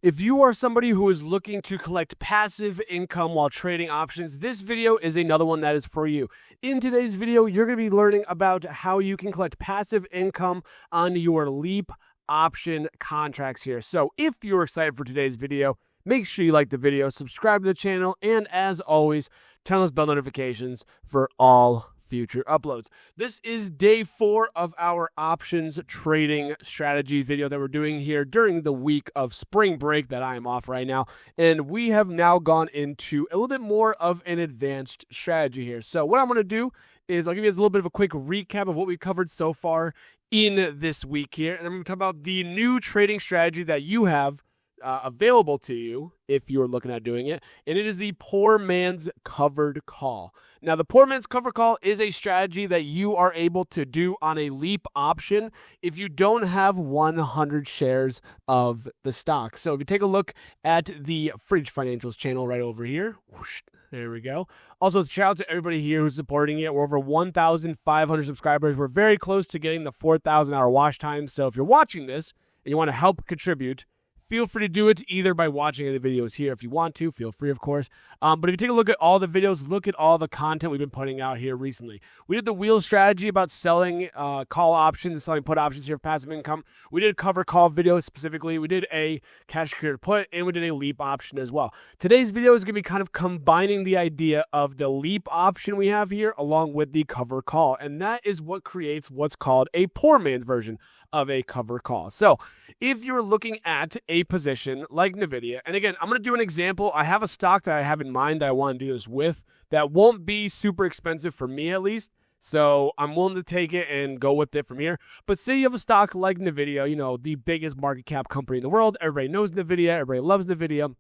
If you are somebody who is looking to collect passive income while trading options, this video is another one that is for you. In today's video, you're going to be learning about how you can collect passive income on your LEAP option contracts here. So if you're excited for today's video, make sure you like the video, subscribe to the channel, and as always, turn on those bell notifications for all future uploads. This is day 4 of our options trading strategy video that we're doing here during the week of spring break that I am off right now. And we have now gone into a little bit more of an advanced strategy here. So what I'm going to do is I'll give you guys a little bit of a quick recap of what we covered so far in this week here. And I'm going to talk about the new trading strategy that you have available to you if you're looking at doing it, and it is the poor man's covered call. Now, the poor man's covered call is a strategy that you are able to do on a LEAP option if you don't have 100 shares of the stock. So if you take a look at the Fridge Financials channel right over here, whoosh, there we go. Also, shout out to everybody here who's supporting it. We're over 1,500 subscribers. We're very close to getting the 4,000 hour watch time. So if you're watching this and you want to help contribute, feel free to do it either by watching the videos here if you want to. Feel free, of course. But if you take a look at all the videos, look at all the content we've been putting out here recently. We did the wheel strategy about selling call options and selling put options here for passive income. We did a cover call video specifically. We did a cash secured put, and we did a LEAP option as well. Today's video is going to be kind of combining the idea of the LEAP option we have here along with the cover call. And that is what creates what's called a poor man's version of a cover call. So if you're looking at a position like NVIDIA, and again, I'm going to do an example. I have a stock that I have in mind that I want to do this with that won't be super expensive for me at least. So I'm willing to take it and go with it from here. But say you have a stock like NVIDIA, you know, the biggest market cap company in the world. Everybody knows NVIDIA. Everybody loves NVIDIA.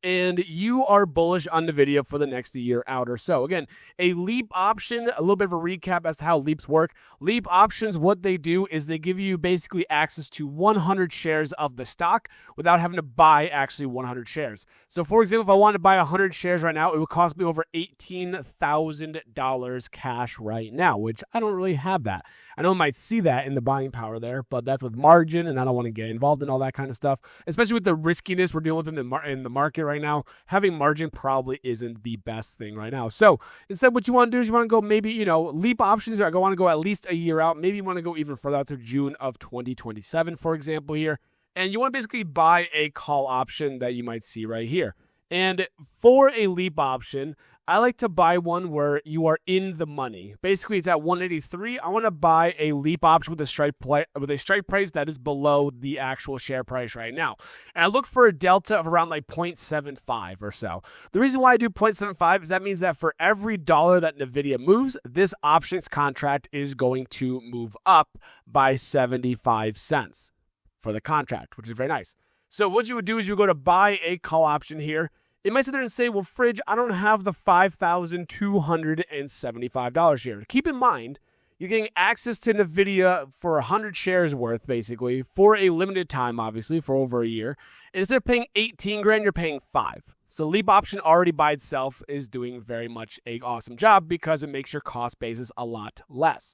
And you are bullish on NVIDIA for the next year out or so. Again, a LEAP option, a little bit of a recap as to how LEAPs work. LEAP options, what they do is they give you basically access to 100 shares of the stock without having to buy actually 100 shares. So for example, if I wanted to buy 100 shares right now, it would cost me over $18,000 cash right now, which I don't really have that. I know I might see that in the buying power there, but that's with margin, and I don't want to get involved in all that kind of stuff, especially with the riskiness we're dealing with in the market right now. Having margin probably isn't the best thing right now. So instead, what you want to do is you want to go maybe, LEAP options are want to go at least a year out. Maybe you want to go even further out to June of 2027, for example, here. And you want to basically buy a call option that you might see right here. And for a LEAP option, I like to buy one where you are in the money. Basically, it's at 183. I want to buy a LEAP option with a strike price that is below the actual share price right now. And I look for a delta of around like 0.75 or so. The reason why I do 0.75 is that means that for every dollar that NVIDIA moves, this options contract is going to move up by 75 cents for the contract, which is very nice. So what you would do is you would go to buy a call option here. It might sit there and say, well, Fridge, I don't have the $5,275 here. Keep in mind, you're getting access to NVIDIA for 100 shares worth, basically, for a limited time, obviously, for over a year. And instead of paying 18 grand, you're paying 5. So LEAP option already by itself is doing very much an awesome job because it makes your cost basis a lot less.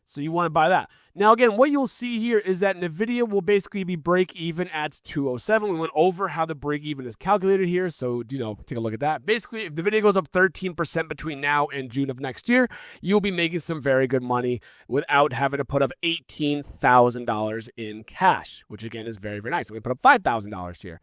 So you want to buy that. Now, again, what you'll see here is that NVIDIA will basically be break even at 207. We went over how the break even is calculated here. So, take a look at that. Basically, if NVIDIA goes up 13% between now and June of next year, you'll be making some very good money without having to put up $18,000 in cash, which again is very, very nice. So we put up $5,000 here.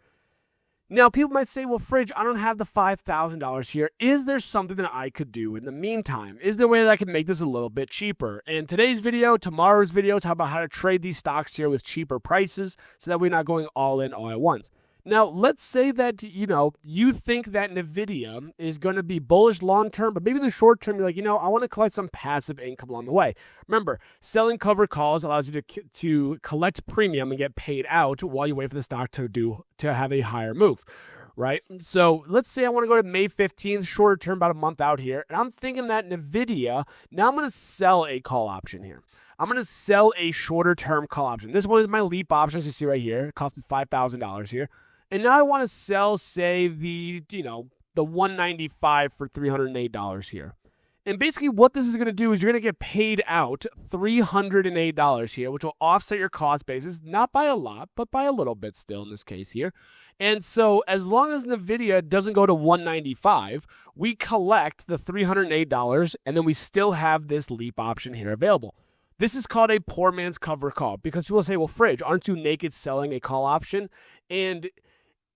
Now, people might say, well, Fridge, I don't have the $5,000 here. Is there something that I could do in the meantime? Is there a way that I can make this a little bit cheaper? And today's video, tomorrow's video, talk about how to trade these stocks here with cheaper prices so that we're not going all in all at once. Now, let's say that, you think that NVIDIA is going to be bullish long-term, but maybe in the short term, you're like, I want to collect some passive income along the way. Remember, selling covered calls allows you to collect premium and get paid out while you wait for the stock to have a higher move, right? So let's say I want to go to May 15th, shorter term, about a month out here, and I'm thinking that NVIDIA, now I'm going to sell a call option here. I'm going to sell a shorter term call option. This one is my LEAP option, as you see right here. It costs me $5,000 here. And now I want to sell, say, the 195 for $308 here. And basically what this is going to do is you're going to get paid out $308 here, which will offset your cost basis, not by a lot, but by a little bit still in this case here. And so as long as NVIDIA doesn't go to 195, we collect the $308 and then we still have this leap option here available. This is called a poor man's cover call because people say, well, Fridge, aren't you naked selling a call option? And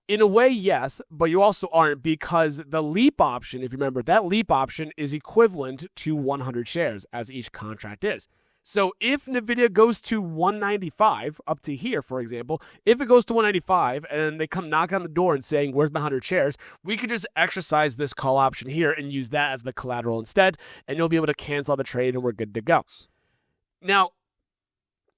in a way, yes, but you also aren't because the leap option, if you remember, that leap option is equivalent to 100 shares as each contract is. So if NVIDIA goes to 195 up to here, for example, if it goes to 195 and they come knock on the door and saying, where's my 100 shares? We could just exercise this call option here and use that as the collateral instead, and you'll be able to cancel the trade and we're good to go. Now,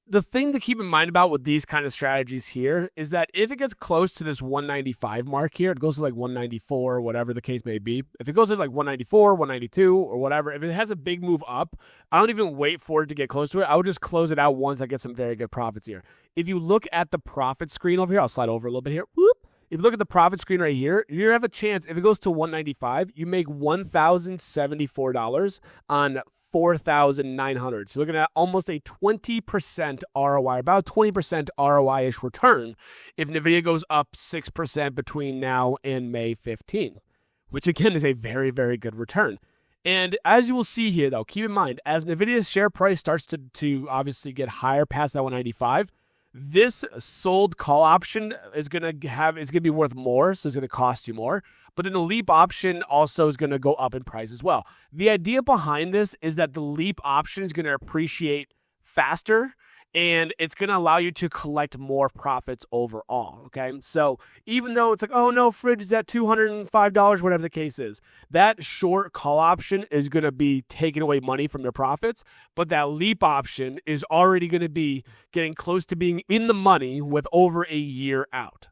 the thing to keep in mind about with these kind of strategies here is that if it gets close to this 195 mark here, it goes to like 194, whatever the case may be. If it goes to like 194, 192, or whatever, if it has a big move up, I don't even wait for it to get close to it. I would just close it out once I get some very good profits here. If you look at the profit screen over here, I'll slide over a little bit here. Whoop. If you look at the profit screen right here, you have a chance, if it goes to 195, you make $1,074 on 4,900. So looking at almost a 20% ROI, about 20% ROI-ish return if NVIDIA goes up 6% between now and May 15th, which again is a very, very good return. And as you will see here, though, keep in mind, as NVIDIA's share price starts to obviously get higher past that 195, this sold call option is going to be worth more, so it's going to cost you more. But then the leap option also is going to go up in price as well. The idea behind this is that the leap option is going to appreciate faster and it's going to allow you to collect more profits overall, okay? So even though it's like, oh no, Fridge is at $205, whatever the case is, that short call option is going to be taking away money from your profits, but that leap option is already going to be getting close to being in the money with over a year out.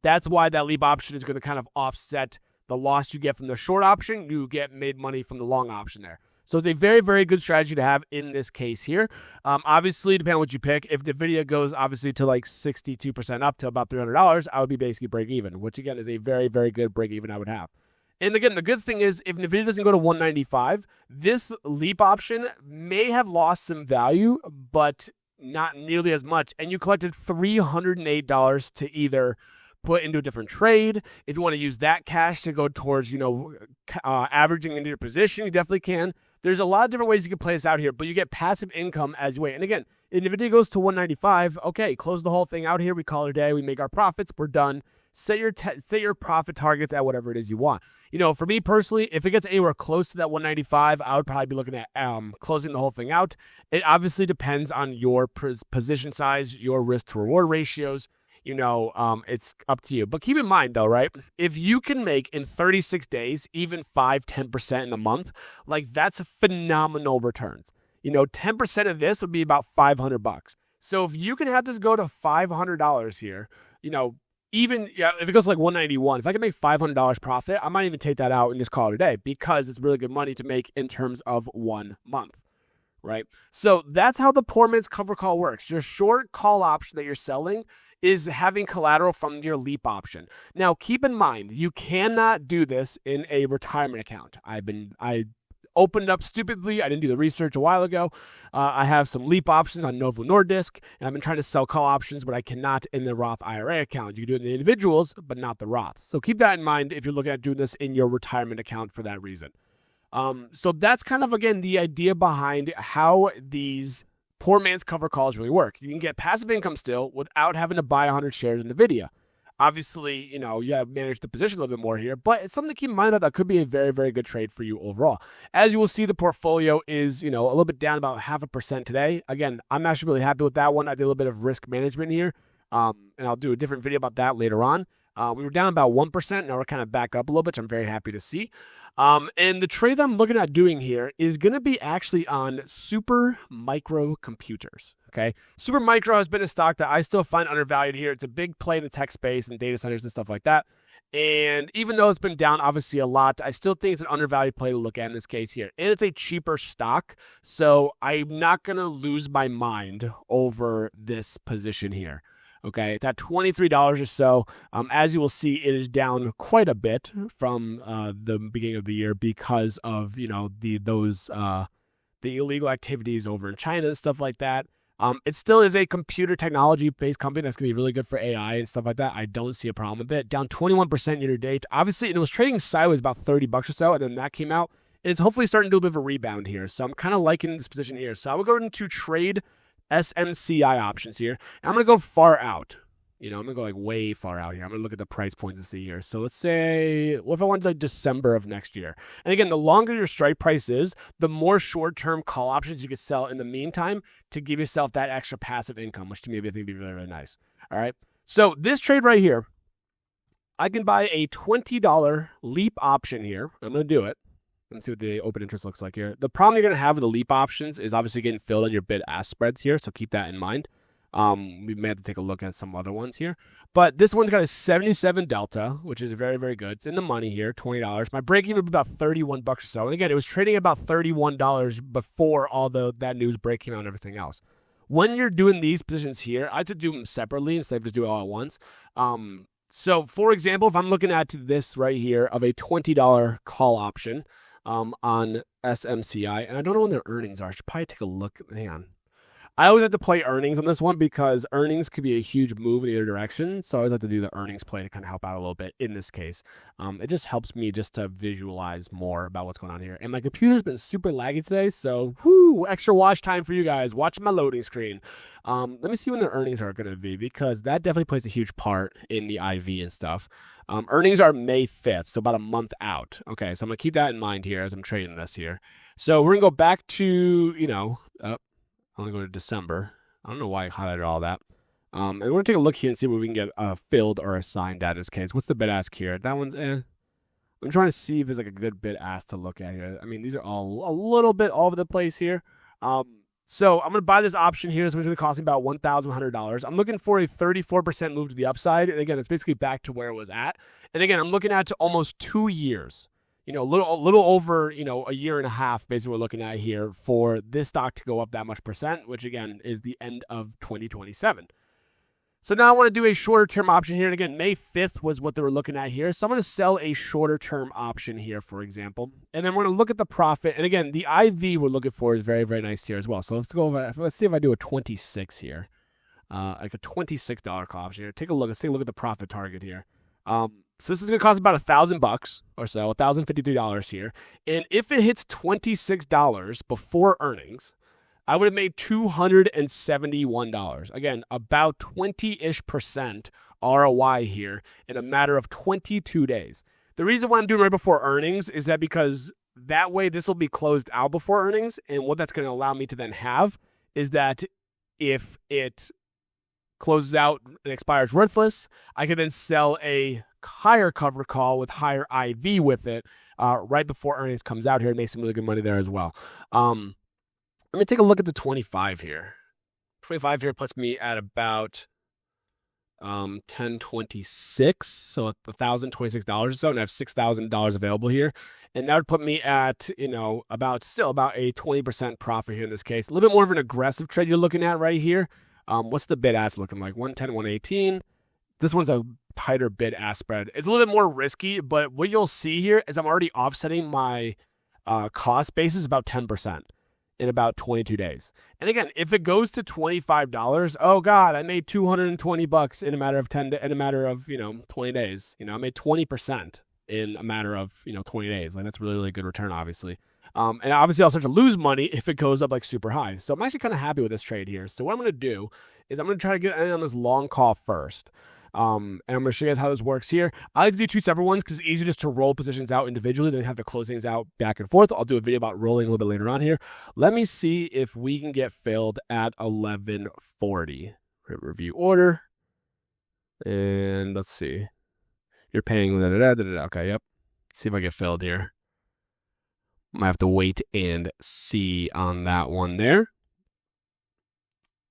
That's why that leap option is going to kind of offset the loss you get from the short option. You get made money from the long option there. So it's a very, very good strategy to have in this case here. Obviously, depending on what you pick, if NVIDIA goes obviously to like 62% up to about $300, I would be basically break even, which again is a very, very good break even I would have. And again, the good thing is if NVIDIA doesn't go to 195, this leap option may have lost some value, but not nearly as much. And you collected $308 to either put into a different trade. If you want to use that cash to go towards, averaging into your position, you definitely can. There's a lot of different ways you can play this out here, but you get passive income as you wait. And again, if NVIDIA goes to 195, okay, close the whole thing out here. We call it a day. We make our profits. We're done. Set your profit targets at whatever it is you want. For me personally, if it gets anywhere close to that 195, I would probably be looking at closing the whole thing out. It obviously depends on your position size, your risk to reward ratios. It's up to you. But keep in mind, though, right? If you can make in 36 days, even 5-10% in a month, like that's phenomenal returns. 10% of this would be about $500. So if you can have this go to $500 here, even if it goes to like 191, if I can make $500 profit, I might even take that out and just call it a day because it's really good money to make in terms of 1 month. Right? So that's how the poor man's cover call works. Your short call option that you're selling is having collateral from your leap option. Now, keep in mind, you cannot do this in a retirement account. I opened up stupidly. I didn't do the research a while ago. I have some leap options on Novo Nordisk, and I've been trying to sell call options, but I cannot in the Roth IRA account. You can do it in the individuals, but not the Roths. So keep that in mind if you're looking at doing this in your retirement account for that reason. So that's kind of, again, the idea behind how these poor man's cover calls really work. You can get passive income still without having to buy 100 shares in NVIDIA. Obviously, you have managed the position a little bit more here, but it's something to keep in mind that could be a very, very good trade for you overall. As you will see, the portfolio is, a little bit down about 0.5% today. Again, I'm actually really happy with that one. I did a little bit of risk management here, and I'll do a different video about that later on. We were down about 1%. Now we're kind of back up a little bit, which I'm very happy to see. And the trade that I'm looking at doing here is going to be actually on Super Micro Computers. Okay, Super Micro has been a stock that I still find undervalued here. It's a big play in the tech space and data centers and stuff like that. And even though it's been down obviously a lot, I still think it's an undervalued play to look at in this case here. And it's a cheaper stock, so I'm not going to lose my mind over this position here. Okay, it's at $23 or so. As you will see, it is down quite a bit from the beginning of the year because of the illegal activities over in China and stuff like that. It still is a computer technology-based company that's going to be really good for AI and stuff like that. I don't see a problem with it. Down 21% year to date. Obviously, it was trading sideways about $30 or so, and then that came out. And it's hopefully starting to do a bit of a rebound here. So I'm kind of liking this position here. So I will go into trade SMCI options here. And I'm going to go far out. I'm going to go like way far out here. I'm going to look at the price points to see here. So let's say, what if I wanted like December of next year? And again, the longer your strike price is, the more short-term call options you could sell in the meantime to give yourself that extra passive income, which to me, I think would be really, really nice. All right. So this trade right here, I can buy a $20 leap option here. I'm going to do it. Let's see what the open interest looks like here. The problem you're going to have with the leap options is obviously getting filled on your bid-ask spreads here, so keep that in mind. We may have to take a look at some other ones here. But this one's got a 77 delta, which is very, very good. It's in the money here, $20. My break even would be about $31 or so. And again, it was trading about $31 before all that news break came out and everything else. When you're doing these positions here, I have to do them separately instead of just do it all at once. So, for example, if I'm looking at this right here of a $20 call option on SMCI, and I don't know when their earnings are. I should probably take a look. Hang on. I always have to play earnings on this one because earnings could be a huge move in either direction. So I always have to do the earnings play to kind of help out a little bit in this case. It just helps me just to visualize more about what's going on here. And my computer's been super laggy today, so extra watch time for you guys. Watch my loading screen. Let me see when the earnings are going to be because that definitely plays a huge part in the IV and stuff. Earnings are May 5th, so about a month out. Okay, so I'm going to keep that in mind here as I'm trading this here. So we're going to go back to, I'm going to go to December. I don't know why I highlighted all that. And we're going to take a look here and see what we can get filled or assigned at in this case. What's the bid ask here? That one's I'm trying to see if there's like a good bid ask to look at here. I mean, these are all a little bit all over the place here. So I'm going to buy this option here. So it's going to cost me about $1,100. I'm looking for a 34% move to the upside. And again, it's basically back to where it was at. And again, I'm looking at to almost 2 years. A little over, a year and a half, basically we're looking at here for this stock to go up that much percent, which again is the end of 2027. So now I want to do a shorter term option here. And again, May 5th was what they were looking at here. So I'm going to sell a shorter term option here, for example. And then we're going to look at the profit. And again, the IV we're looking for is very, very nice here as well. So let's see if I do a 26 here, like a $26 call option here. Let's take a look at the profit target here. So this is going to cost about $1,000 or so, $1,053 here. And if it hits $26 before earnings, I would have made $271. Again, about 20-ish% ROI here in a matter of 22 days. The reason why I'm doing right before earnings is that because that way this will be closed out before earnings. And what that's going to allow me to then have is that if it closes out and expires worthless, I can then sell a higher cover call with higher IV with it right before earnings comes out here and make some really good money there as well. Let me take a look at the 25 here. 25 here puts me at about 1026, so $1,026 or so, and I have $6,000 available here. And that would put me at, about a 20% profit here in this case. A little bit more of an aggressive trade you're looking at right here. What's the bid ask looking like? 110, 118. This one's a tighter bid ask spread. It's a little bit more risky, but what you'll see here is I'm already offsetting my cost basis about 10% in about 22 days. And again, if it goes to $25, oh God, I made $220 in a matter of 20 days. I made 20% in a matter of 20 days. Like that's really, really good return, obviously. And obviously I'll start to lose money if it goes up like super high. So I'm actually kind of happy with this trade here. So what I'm going to do is I'm going to try to get in on this long call first. And I'm going to show you guys how this works here. I like to do 2 separate ones because it's easier just to roll positions out individually than have to close things out back and forth. I'll do a video about rolling a little bit later on here. Let me see if we can get filled at 1140. Review order. And let's see. You're paying. Okay, yep. Let's see if I get filled here. Might have to wait and see on that one there.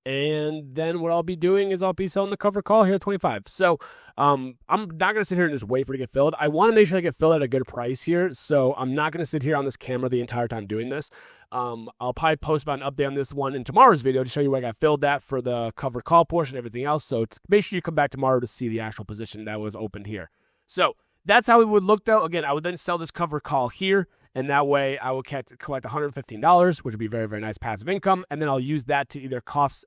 And then what I'll be doing is I'll be selling the cover call here at 25. So I'm not going to sit here and just wait for it to get filled. I want to make sure I get filled at a good price here. So I'm not going to sit here on this camera the entire time doing this. I'll probably post about an update on this one in tomorrow's video to show you where I got filled at for the cover call portion and everything else. So make sure you come back tomorrow to see the actual position that was opened here. So that's how it would look though. Again, I would then sell this cover call here. And that way I will collect $115, which would be very, very nice passive income. And then I'll use that to either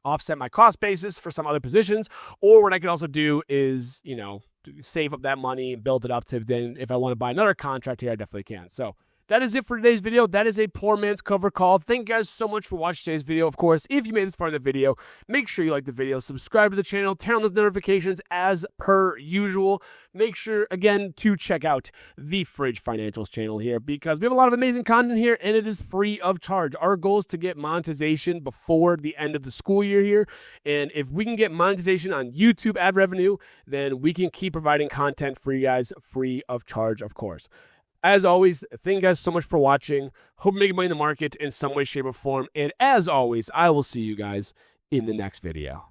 offset my cost basis for some other positions. Or what I can also do is, you know, save up that money and build it up to then if I want to buy another contract here, I definitely can. So that is it for today's video. That is a poor man's cover call. Thank you guys so much for watching today's video. Of course, if you made this far in the video, make sure you like the video, subscribe to the channel, turn on those notifications as per usual. Make sure, again, to check out the Fridge Financials channel here because we have a lot of amazing content here and it is free of charge. Our goal is to get monetization before the end of the school year here. And if we can get monetization on YouTube ad revenue, then we can keep providing content for you guys free of charge, of course. As always, thank you guys so much for watching. Hope you're making money in the market in some way, shape, or form. And as always, I will see you guys in the next video.